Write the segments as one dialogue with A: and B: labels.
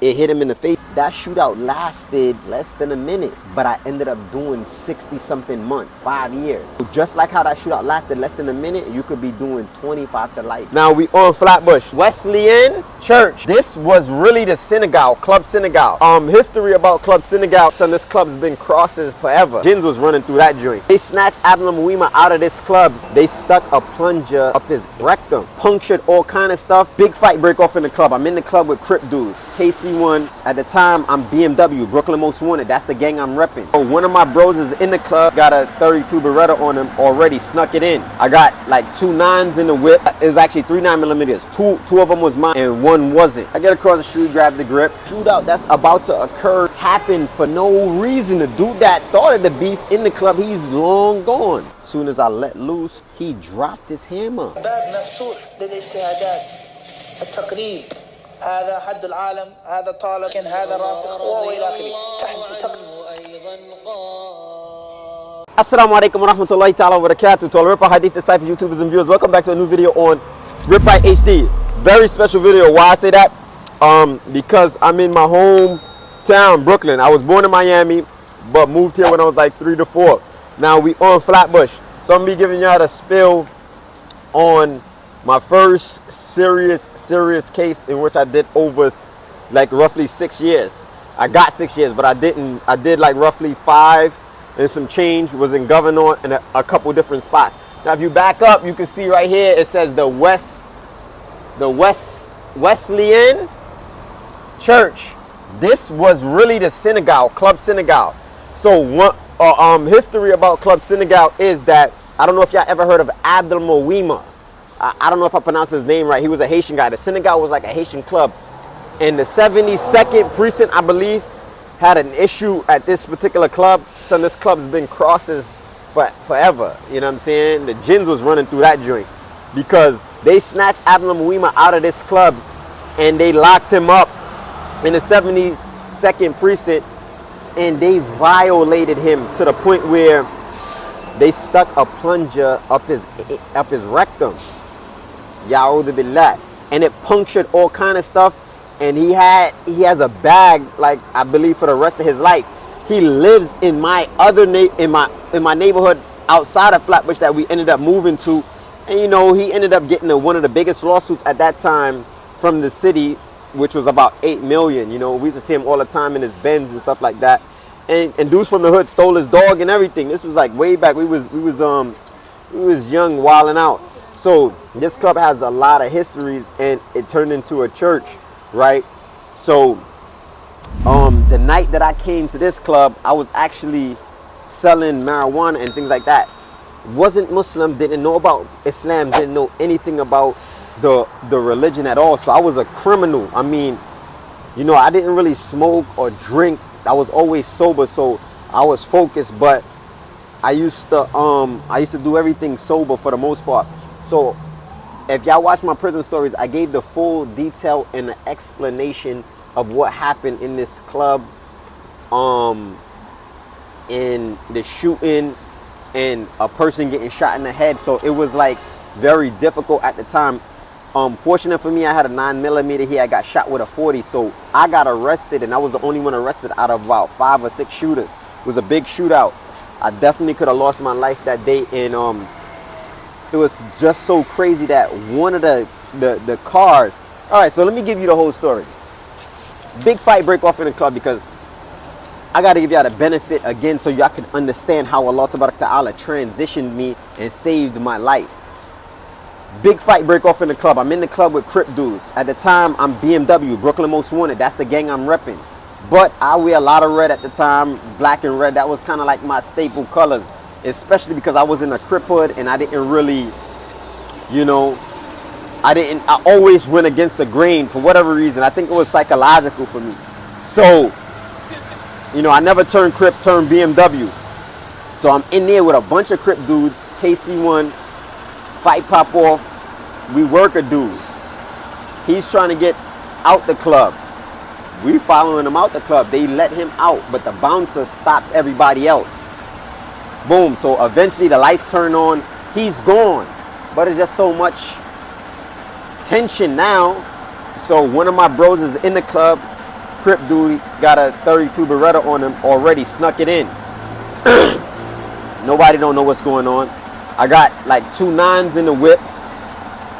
A: it hit him in the face. That shootout lasted less than a minute, but I ended up doing 60-something months, 5 years. So just like how that shootout lasted less than a minute, you could be doing 25 to life. Now we on Flatbush Wesleyan Church. This was really the Synagogue, Club Synagogue. History about Club Synagogue. Son, this club's been crosses forever. Jins was running through that joint. They snatched 𝗥𝗜𝗣𝗦𝗧 out of this club. They stuck a plunger up his rectum, punctured all kind of stuff. Big fight break off in the club. I'm in the club with Crip dudes. KC1. At the time, I'm BMW, 𝗥𝗜𝗣𝗦 Most Wanted. That's the gang I'm repping. So one of my bros is in the club, got a 32 Beretta on him already, snuck it in. I got like 2 9s in the whip. It was actually 3 9mm. Two of them was mine and one wasn't. I get across the street, grab the grip. Shootout that's about to occur happened for no reason. The dude that started the beef in the club, he's long gone. Soon as I let loose, he dropped his hammer.
B: هذا حد العالم، هذا طالق، هذا راسخ وإلى آخره.
A: Assalamu alaikum wa rahmatullahi ta'ala wa barakatuh. To all 𝗪𝗣𝗣𝗦 Hadith disciples, YouTubers and viewers, welcome back to a new video on 𝗪𝗣𝗣𝗦 HD. Very special video. Why I say that? Because I'm in my hometown, Brooklyn. I was born in Miami, but moved here when I was like 3 to 4. Now we on Flatbush. So I'm gonna be giving y'all the spill on my first serious case in which I did over like roughly 6 years. I got 6 years, but I did like roughly 5 and some change. Was in Governor and a couple different spots. Now if you back up, you can see right here it says the Wesleyan Church. This was really the Synagogue, Club Synagogue. So history about Club Synagogue is that, I don't know if y'all ever heard of 𝗥𝗜𝗣𝗦𝗧𝗜𝗂𝘁. I don't know if I pronounced his name right. He was a Haitian guy. The Synagogue was like a Haitian club. And the 72nd precinct, I believe, had an issue at this particular club. So this club's been crosses forever. You know what I'm saying? The Jins was running through that joint because they snatched 𝗥𝗜𝗣𝗦𝗧𝗜𝗂𝘁 out of this club and they locked him up in the 72nd precinct and they violated him to the point where they stuck a plunger up his rectum. 𝗪𝗣𝗍𝗪, and it punctured all kind of stuff, and he has a bag, like I believe for the rest of his life. He lives in my in my neighborhood outside of Flatbush that we ended up moving to, and you know, he ended up getting one of the biggest lawsuits at that time from the city, which was about 8 million. You know, we used to see him all the time in his Benz and stuff like that, and dudes from the hood stole his dog and everything. This was like way back. We was young, wilding out. So this club has a lot of histories, and it turned into a church, right? So the night that I came to this club, I was actually selling marijuana and things like that. Wasn't Muslim, didn't know about Islam, didn't know anything about the religion at all. So I was a criminal. I mean, you know, I didn't really smoke or drink. I was always sober, so I was focused, but I used to do everything sober for the most part. So if y'all watch my prison stories, I gave the full detail and the explanation of what happened in this club, in the shooting and a person getting shot in the head. So it was like very difficult at the time. Fortunate for me, I had a 9mm here. I got shot with a 40, so I got arrested, and I was the only one arrested out of about 5 or 6 shooters. It was a big shootout. I definitely could have lost my life that day, and it was just so crazy that one of the cars. All right, so let me give you the whole story. Big fight break off in the club because I got to give y'all the benefit again so y'all can understand how Allah Ta'ala transitioned me and saved my life. Big fight break off in the club. I'm in the club with Crip dudes. At the time, I'm BMW, 𝗥𝗜𝗣𝗦𝗧𝗜𝗂𝘁 Most Wanted. That's the gang I'm repping. But I wear a lot of red at the time, black and red. That was kind of like my staple colors, especially because I was in a Crip hood and I didn't really, you know, I always went against the grain for whatever reason. I think it was psychological for me. So, you know, I never turned Crip, turned BMW. So I'm in there with a bunch of Crip dudes, KC1, fight pop off, we work a dude. He's trying to get out the club. We following him out the club. They let him out, but the bouncer stops everybody else. Boom. So eventually the lights turn on. He's gone. But it's just so much tension now. So one of my bros is in the club. Crip dude got a 32 Beretta on him already, snuck it in. Nobody don't know what's going on. I got like 2 9s in the whip. 2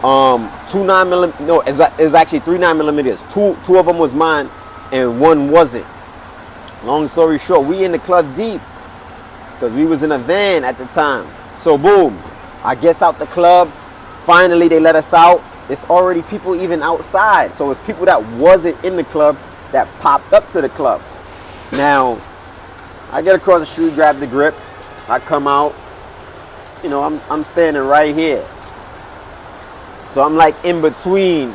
A: 9mm, no, it was actually 3 9mm. Two of them was mine and one wasn't. Long story short, we in the club deep because we was in a van at the time. So boom, I guess out the club. Finally they let us out. It's already people even outside. So it's people that wasn't in the club that popped up to the club. Now I get across the street, grab the grip, I come out. You know, I'm standing right here. So I'm like in between,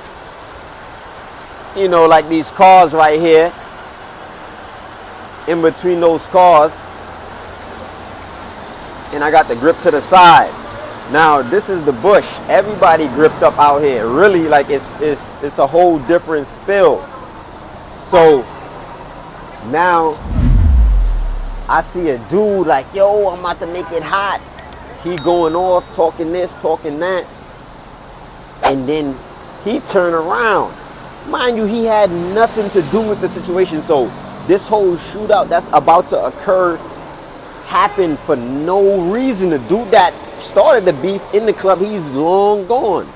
A: you know, like these cars right here. In between those cars. And I got the grip to the side. Now this is the bush. Everybody gripped up out here. Really, like it's a whole different spill. So now I see a dude like, yo, I'm about to make it hot. He going off, talking this, talking that. And then he turned around. Mind you, he had nothing to do with the situation. So this whole shootout that's about to occur happened for no reason. The dude that started the beef in the club, he's long gone.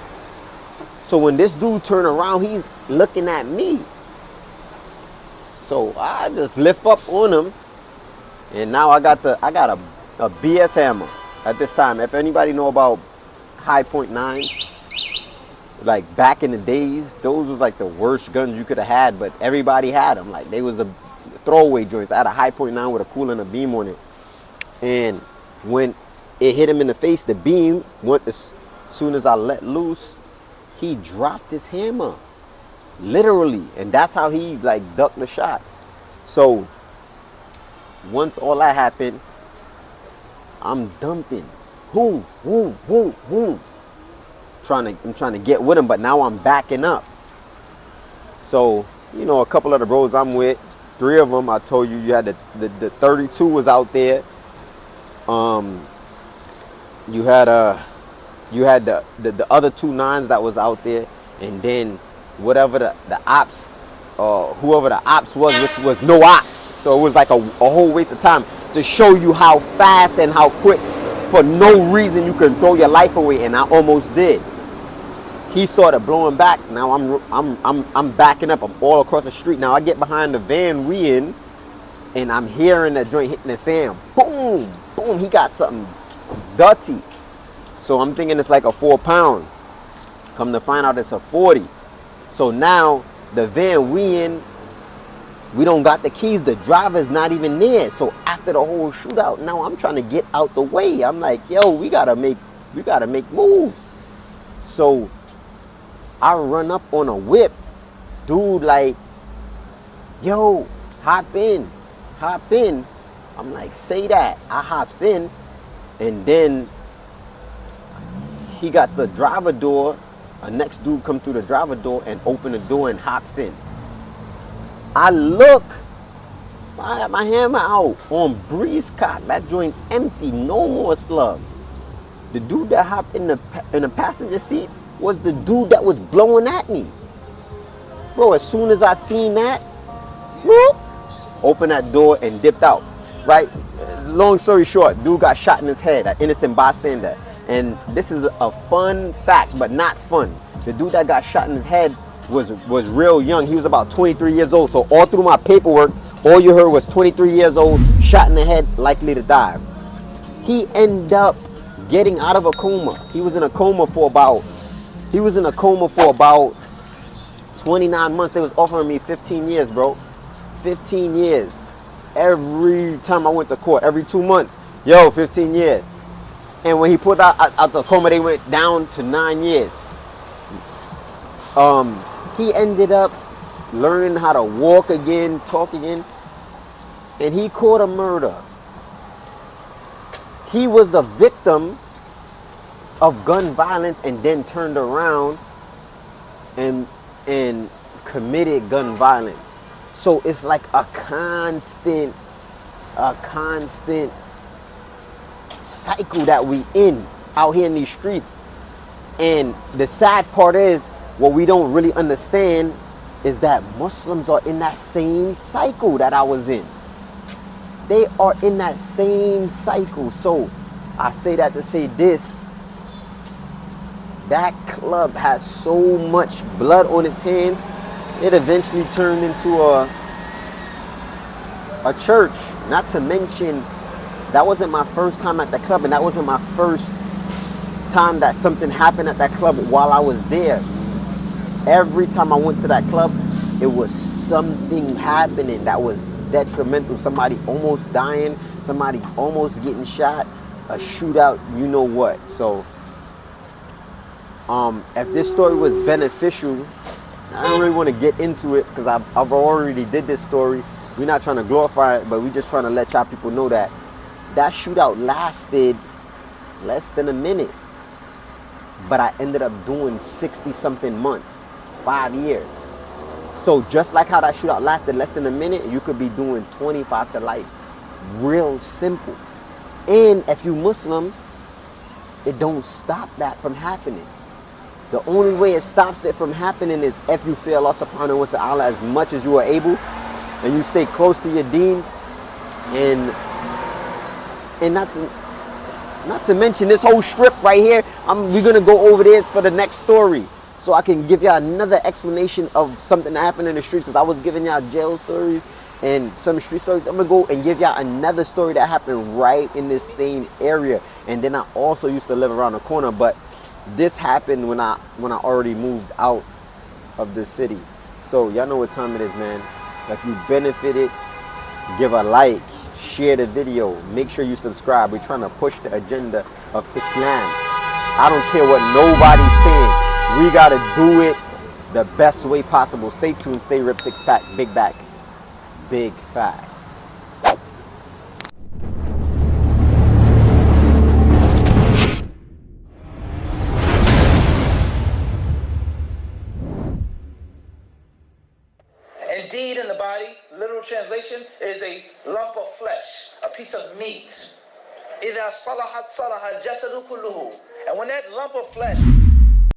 A: So when this dude turned around, he's looking at me. So I just lift up on him. And now I got a BS hammer at this time. If anybody know about high point 9s, like back in the days, those was like the worst guns you could have had, but everybody had them. Like they was a throwaway joints. I had a high point 9 with a cooler and a beam on it. And when it hit him in the face, the beam went as soon as I let loose, he dropped his hammer. Literally. And that's how he like ducked the shots. So once all that happened, I'm dumping. Boom, boom, boom, boom. I'm trying to get with him, but now I'm backing up. So, you know, a couple of the bros I'm with, 3 of them, I told you had the 32 was out there. You had the other 2 9s that was out there, and then whatever the ops, whoever the ops was, which was no ops. So it was like a whole waste of time to show you how fast and how quick, for no reason, you can throw your life away, and I almost did. He started blowing back. Now I'm backing up. I'm all across the street. Now I get behind the van we in, and I'm hearing that joint hitting the fan. Boom, boom. He got something dirty. So I'm thinking it's like a 4-pound. Come to find out it's a 40. So now the van we in, we don't got the keys. The driver's not even there. So after the whole shootout, now I'm trying to get out the way. I'm like, yo, we gotta make moves. So I run up on a whip. Dude like, yo, hop in. I'm like, say that. I hops in, and then he got the driver door. A next dude come through the driver door and open the door and hops in. I look, I have my hammer out on breeze cock. That joint empty, no more slugs. The dude that hopped in the passenger seat was the dude that was blowing at me. Bro, as soon as I seen that, whoop, opened that door and dipped out. Right? Long story short, dude got shot in his head, an innocent bystander. And this is a fun fact, but not fun. The dude that got shot in his head was real young. He was about 23 years old. So all through my paperwork, all you heard was 23 years old, shot in the head, likely to die. He ended up getting out of a coma. He was in a coma for about 29 months. They was offering me 15 years, bro. 15 years. Every time I went to court, every 2 months, yo, 15 years. And when he pulled out the coma, they went down to 9 years. He ended up learning how to walk again, talk again, and he caught a murder. He was the victim of gun violence and then turned around and committed gun violence. So it's like a constant cycle that we in out here in these streets. And the sad part is, what we don't really understand is that Muslims are in that same cycle that I was in. They are in that same cycle. So I say that to say this. That club has so much blood on its hands. It eventually turned into a church. Not to mention, that wasn't my first time at the club, and that wasn't my first time that something happened at that club while I was there. Every time I went to that club, it was something happening that was detrimental. Somebody almost dying, somebody almost getting shot, a shootout, you know what. So if this story was beneficial, I don't really want to get into it because I've already did this story. We're not trying to glorify it, but we're just trying to let y'all people know that that shootout lasted less than a minute. But I ended up doing 60-something months, 5 years. So just like how that shootout lasted less than a minute, you could be doing 25 to life. Real simple. And if you Muslim, it don't stop that from happening. The only way it stops it from happening is if you fear Allah subhanahu wa ta'ala as much as you are able, and you stay close to your deen, and not to mention this whole strip right here. We're gonna go over there for the next story, so I can give y'all another explanation of something that happened in the streets, because I was giving y'all jail stories and some street stories. I'm gonna go and give y'all another story that happened right in this same area. And then I also used to live around the corner, but this happened when I already moved out of the city. So y'all know what time it is, man. If you benefited, give a like, share the video, make sure you subscribe. We're trying to push the agenda of Islam. I don't care what nobody's saying. We gotta do it the best way possible. Stay tuned, stay ripped, six pack, big back, big facts.
B: Indeed, in the body, literal translation, is a lump of flesh, a piece of meat. إِذَا صَلَحَتْ صَلَحَ الْجَسَدُ كُلُّهُ. And when that lump of flesh